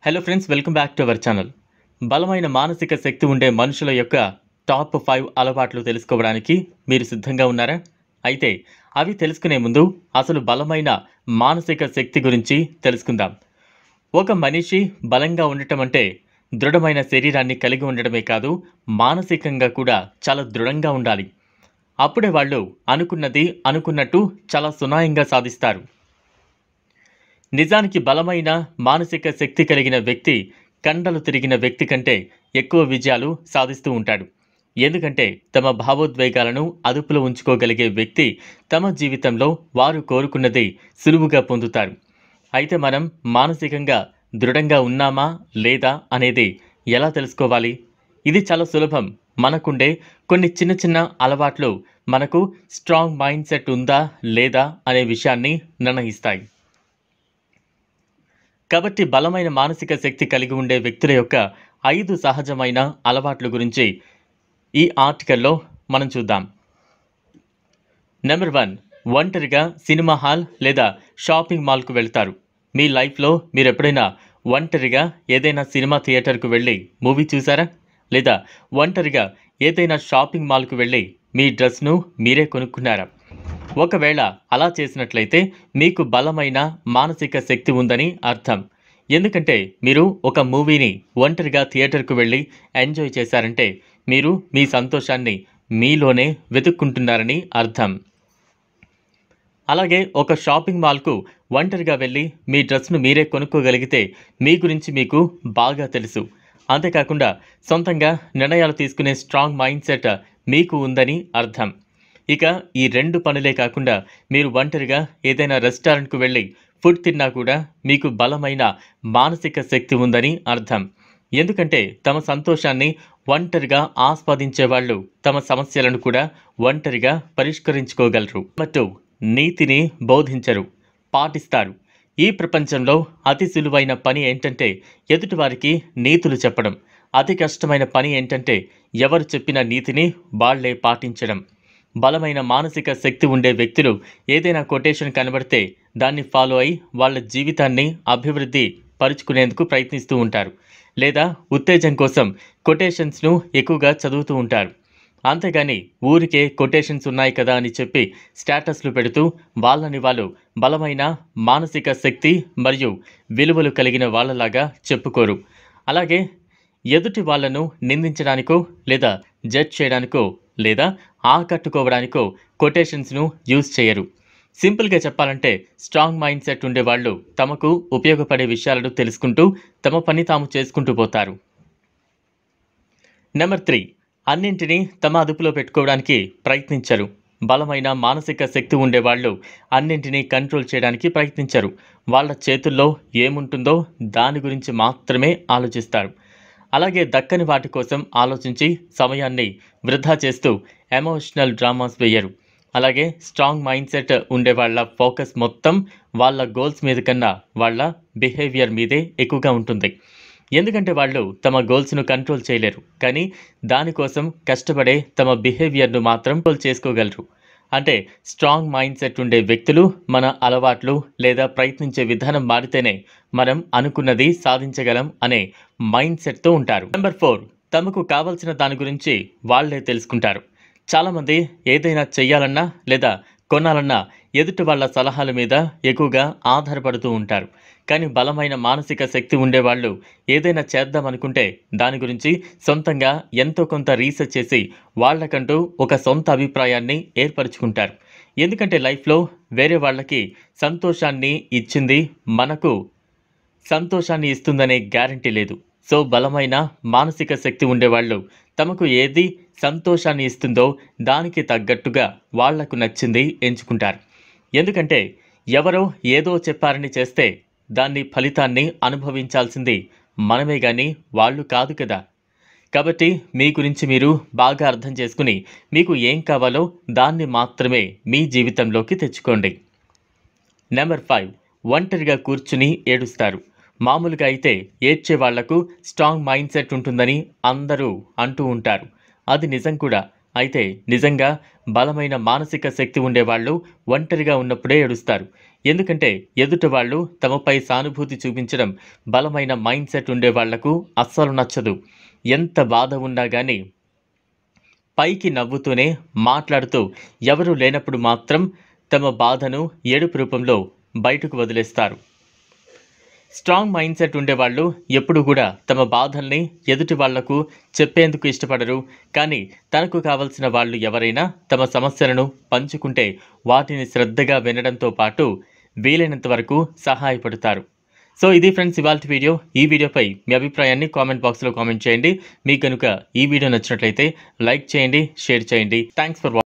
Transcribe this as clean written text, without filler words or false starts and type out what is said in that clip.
Hello friends, welcome back to our channel. బలమైన మానసిక శక్తి ఉండే మనుషుల యొక్క టాప్ 5 అలవాట్లు తెలుసుకోవడానికి మీరు సిద్ధంగా ఉన్నారా? అయితే అవి తెలుసుకునే ముందు అసలు బలమైన మానసిక శక్తి గురించి తెలుసుకుందాం. ఒక మనిషి బలంగా ఉండటం అంటే దృఢమైన శరీరాన్ని కలిగి ఉండడమే కాదు, మానసికంగా కూడా చాలా దృఢంగా ఉండాలి. అప్పుడే వాళ్ళు అనుకున్నది అనుకున్నట్టు చాలా సునాయంగా సాధిస్తారు. నిజానికి బలమైన మానసిక శక్తి కలిగిన వ్యక్తి కండలు తిరిగిన వ్యక్తి కంటే ఎక్కువ విజయాలు సాధిస్తూ ఉంటాడు. ఎందుకంటే తమ భావోద్వేగాలను అదుపులో ఉంచుకోగలిగే వ్యక్తి తమ జీవితంలో వారు కోరుకున్నది సులువుగా పొందుతారు. అయితే మనం మానసికంగా దృఢంగా ఉన్నామా లేదా అనేది ఎలా తెలుసుకోవాలి? ఇది చాలా సులభం. మనకుండే కొన్ని చిన్న చిన్న అలవాట్లు మనకు స్ట్రాంగ్ మైండ్ సెట్ ఉందా లేదా అనే విషయాన్ని నిర్ణయిస్తాయి. కాబట్టి బలమైన మానసిక శక్తి కలిగి ఉండే వ్యక్తుల యొక్క 5 సహజమైన అలవాట్ల గురించి ఈ ఆర్టికల్లో మనం చూద్దాం. నెంబర్ 1, ఒంటరిగా సినిమా హాల్ లేదా షాపింగ్ మాల్కు వెళ్తారు. మీ లైఫ్లో మీరు ఎప్పుడైనా ఒంటరిగా ఏదైనా సినిమా థియేటర్కు వెళ్ళి మూవీ చూసారా? లేదా ఒంటరిగా ఏదైనా షాపింగ్ మాల్కు వెళ్ళి మీ డ్రెస్ను మీరే కొనుక్కున్నారా? ఒకవేళ అలా చేసినట్లయితే మీకు బలమైన మానసిక శక్తి ఉందని అర్థం. ఎందుకంటే మీరు ఒక మూవీని ఒంటరిగా థియేటర్కు వెళ్ళి ఎంజాయ్ చేశారంటే మీరు మీ సంతోషాన్ని మీలోనే వెతుక్కుంటున్నారని అర్థం. అలాగే ఒక షాపింగ్ మాల్కు ఒంటరిగా వెళ్ళి మీ డ్రెస్ను మీరే కొనుక్కోగలిగితే మీ గురించి మీకు బాగా తెలుసు. అంతేకాకుండా సొంతంగా నిర్ణయాలు తీసుకునే స్ట్రాంగ్ మైండ్ సెట్ మీకు ఉందని అర్థం. ఇక ఈ 2 పనులే కాకుండా మీరు ఒంటరిగా ఏదైనా రెస్టారెంట్కు వెళ్ళి ఫుడ్ తిన్నా కూడా మీకు బలమైన మానసిక శక్తి ఉందని అర్థం. ఎందుకంటే తమ సంతోషాన్ని ఒంటరిగా ఆస్వాదించే వాళ్ళు తమ సమస్యలను కూడా ఒంటరిగా పరిష్కరించుకోగలరు మరియు నీతిని బోధించరు, పాటిస్తారు. ఈ ప్రపంచంలో అతి సులువైన పని ఏంటంటే ఎదుటివారికి నీతులు చెప్పడం. అతి కష్టమైన పని ఏంటంటే ఎవరు చెప్పిన నీతిని వాళ్లే పాటించడం. బలమైన మానసిక శక్తి ఉండే వ్యక్తులు ఏదైనా కొటేషన్ కనబడితే దాన్ని ఫాలో అయి వాళ్ళ జీవితాన్ని అభివృద్ధి పరుచుకునేందుకు ప్రయత్నిస్తూ ఉంటారు. లేదా ఉత్తేజం కోసం కొటేషన్స్ను ఎక్కువగా చదువుతూ ఉంటారు. అంతేగాని ఊరికే కొటేషన్స్ ఉన్నాయి కదా అని చెప్పి స్టేటస్లు పెడుతూ వాళ్ళని వాళ్ళు బలమైన మానసిక శక్తి మరియు విలువలు కలిగిన వాళ్ళలాగా చెప్పుకోరు. అలాగే ఎదుటి వాళ్లను నిందించడానికో లేదా జడ్జ్ చేయడానికో లేదా ఆకట్టుకోవడానికో కొటేషన్స్ను యూజ్ చేయరు. సింపుల్గా చెప్పాలంటే స్ట్రాంగ్ మైండ్ సెట్ ఉండేవాళ్ళు తమకు ఉపయోగపడే విషయాలను తెలుసుకుంటూ తమ పని తాము చేసుకుంటూ పోతారు. నెంబర్ 3, అన్నింటినీ తమ అదుపులో పెట్టుకోవడానికి ప్రయత్నించరు. బలమైన మానసిక శక్తి ఉండేవాళ్ళు అన్నింటినీ కంట్రోల్ చేయడానికి ప్రయత్నించరు. వాళ్ళ చేతుల్లో ఏముంటుందో దాని గురించి మాత్రమే ఆలోచిస్తారు. అలాగే దక్కని వాటి కోసం ఆలోచించి సమయాన్ని వృధా చేస్తూ ఎమోషనల్ డ్రామాస్ వేయరు. అలాగే స్ట్రాంగ్ మైండ్ సెట్ ఉండే వాళ్ళ ఫోకస్ మొత్తం వాళ్ళ గోల్స్ మీద కన్నా వాళ్ళ బిహేవియర్ మీదే ఎక్కువగా ఉంటుంది. ఎందుకంటే వాళ్ళు తమ గోల్స్ను కంట్రోల్ చేయలేరు, కానీ దానికోసం కష్టపడే తమ బిహేవియర్ను మాత్రం కంట్రోల్ చేసుకోగలరు. అంటే స్ట్రాంగ్ మైండ్ సెట్ ఉండే వ్యక్తులు మన అలవాట్లు లేదా ప్రయత్నించే విధానం మారితేనే మనం అనుకున్నది సాధించగలం అనే మైండ్ సెట్తో ఉంటారు. నెంబర్ 4, తమకు కావాల్సిన దాని గురించి వాళ్లే తెలుసుకుంటారు. చాలామంది ఏదైనా చెయ్యాలన్నా లేదా కొనాలన్నా ఎదుటి వాళ్ళ సలహాల మీద ఎక్కువగా ఆధారపడుతూ ఉంటారు. కానీ బలమైన మానసిక శక్తి ఉండేవాళ్ళు ఏదైనా చేద్దామనుకుంటే దాని గురించి సొంతంగా ఎంతో కొంత రీసెర్చ్ చేసి వాళ్ళకంటూ ఒక సొంత అభిప్రాయాన్ని ఏర్పరచుకుంటారు. ఎందుకంటే లైఫ్లో వేరే వాళ్ళకి సంతోషాన్ని ఇచ్చింది మనకు సంతోషాన్ని ఇస్తుందనే గ్యారంటీ లేదు. సో బలమైన మానసిక శక్తి ఉండేవాళ్ళు తమకు ఏది సంతోషాన్ని ఇస్తుందో దానికి తగ్గట్టుగా వాళ్లకు నచ్చింది ఎంచుకుంటారు. ఎందుకంటే ఎవరో ఏదో చెప్పారని చేస్తే దాన్ని ఫలితాన్ని అనుభవించాల్సింది మనమే కానీ వాళ్ళు కాదు కదా. కాబట్టి మీ గురించి మీరు బాగా అర్థం చేసుకుని మీకు ఏం కావాలో దాన్ని మాత్రమే మీ జీవితంలోకి తెచ్చుకోండి. నెంబర్ 5, ఒంటరిగా కూర్చుని ఏడుస్తారు. మామూలుగా అయితే ఏడ్చే వాళ్లకు స్ట్రాంగ్ మైండ్ సెట్ ఉంటుందని అందరూ అంటూ ఉంటారు. అది నిజం కూడా. అయితే నిజంగా బలమైన మానసిక శక్తి ఉండేవాళ్ళు ఒంటరిగా ఉన్నప్పుడే ఏడుస్తారు. ఎందుకంటే ఎదుటి వాళ్ళు తమపై సానుభూతి చూపించడం బలమైన మైండ్ సెట్ ఉండేవాళ్లకు అస్సలు నచ్చదు. ఎంత బాధ ఉన్నా గానీ పైకి నవ్వుతూనే మాట్లాడుతూ ఎవరూ లేనప్పుడు మాత్రం తమ బాధను ఏడుపు రూపంలో బయటకు వదిలేస్తారు. స్ట్రాంగ్ మైండ్ సెట్ ఉండేవాళ్ళు ఎప్పుడు కూడా తమ బాధల్ని ఎదుటి వాళ్లకు చెప్పేందుకు ఇష్టపడరు. కానీ తనకు కావలసిన వాళ్ళు ఎవరైనా తమ సమస్యలను పంచుకుంటే వాటిని శ్రద్ధగా వినడంతో పాటు వీలైనంత వరకు సహాయపడతారు. సో ఇది ఫ్రెండ్స్ ఇవాల్టి వీడియో. ఈ వీడియోపై మీ అభిప్రాయాన్ని కామెంట్ బాక్స్లో కామెంట్ చేయండి. మీకు కనుక ఈ వీడియో నచ్చినట్లయితే లైక్ చేయండి, షేర్ చేయండి. Thanks for watching.